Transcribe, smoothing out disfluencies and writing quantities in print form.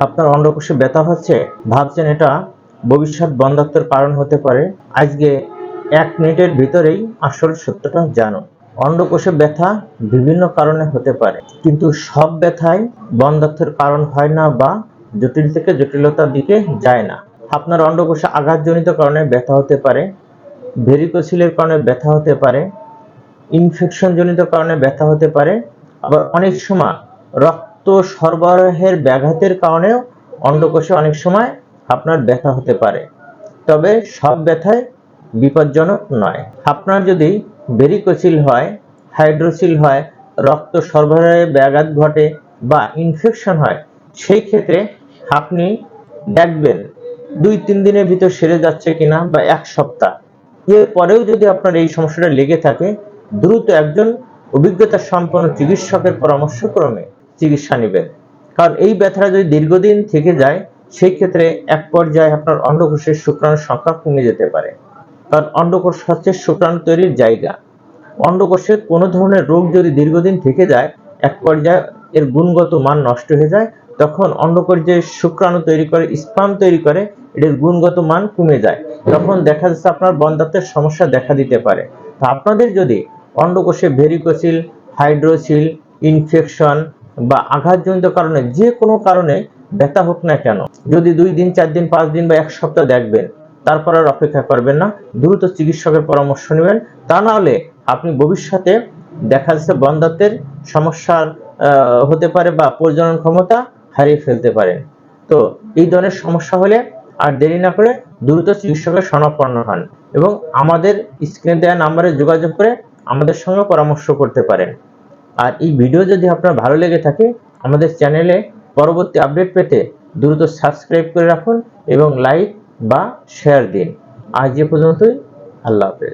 আপনার অন্ডকোষে ব্যথা হচ্ছে, ভাবছেন এটা ভবিষ্যৎ বন্ধ্যাত্বের কারণ হতে পারে। আজকে 1 মিনিটের ভিতরেই আসল সত্যটা জানো। অন্ডকোষে ব্যথা বিভিন্ন কারণে হতে পারে, কিন্তু সব ব্যথাই বন্ধ্যাত্বের কারণ হয় না বা জটিল থেকে জটিলতার দিকে যায় না। আপনার অন্ডকোষে আঘাতজনিত কারণে ব্যথা হতে পারে, ভেরিকোসিলের কারণে ব্যথা হতে পারে, ইনফেকশন জনিত কারণে ব্যথা হতে পারে, আবার অনেক সময় রক্ত সরবরাহের ব্যাঘাতের কারণেও অন্ডকোষে অনেক সময় আপনার ব্যথা হতে পারে। তবে সব ব্যথাই বিপজ্জনক নয়। আপনার যদি ভেরিকোসিল হয়, হাইড্রোসিল হয়, রক্ত সরবরাহে ব্যাঘাত ঘটে বা ইনফেকশন হয়, সেই ক্ষেত্রে আপনি দেখবেন 2-3 দিনের ভিতর সেরে যাচ্ছে কিনা বা 1 সপ্তাহ। এরপরেও যদি আপনার এই সমস্যাটা লেগে থাকে, দ্রুত একজন অভিজ্ঞতা সম্পন্ন চিকিৎসকের পরামর্শক্রমে চিকিৎসা নেবেন। কারণ এই ব্যথাটা যদি দীর্ঘদিন থেকে যায়, সেই ক্ষেত্রে এক পর্যায়ে আপনার অন্ডকোষের শুক্রাণুর সংখ্যা কমে যেতে পারে। কারণ অন্ডকোষ হচ্ছে শুক্রাণু তৈরির জায়গা। অন্ডকোষের কোনো ধরনের রোগ যদি দীর্ঘদিন থেকে যায়, এক পর্যায়ে এর গুণগত মান নষ্ট হয়ে যায়, তখন অন্ডকোষ যে শুক্রাণু তৈরি করে, স্পার্ম তৈরি করে, এটার গুণগত মান কমে যায়। তখন দেখা যাচ্ছে আপনার বন্ধ্যাত্বের সমস্যা দেখা দিতে পারে। তো আপনাদের যদি অন্ডকোষে ভেরিকোসিল, হাইড্রোসিল, ইনফেকশন বা আঘাতজনিত কারণে যে কোনো কারণে ব্যথা হোক না কেন, যদি 2 দিন, 4 দিন, 5 দিন বা 1 সপ্তাহ দেখবেন, তারপর আর অপেক্ষা করবেন না, দ্রুত চিকিৎসকের পরামর্শ নেবেন। তা না হলে আপনি ভবিষ্যতে দেখা যাচ্ছে বন্ধ্যাত্বের সমস্যার হতে পারে বা প্রজনন ক্ষমতা হারিয়ে ফেলতে পারেন। তো এই ধরনের সমস্যা হলে আর দেরি না করে দ্রুত চিকিৎসকের শরণাপন্ন হন এবং আমাদের স্ক্রিনে দেওয়া নাম্বারে যোগাযোগ করে আমাদের সঙ্গে পরামর্শ করতে পারেন। আর এই ভিডিও যদি আপনার ভালো লেগে থাকে, আমাদের চ্যানেলে পরবর্তী আপডেট পেতে দ্রুত সাবস্ক্রাইব করে রাখুন এবং লাইক বা শেয়ার দিন। আজ এ পর্যন্তই। আল্লাহ হাফেজ।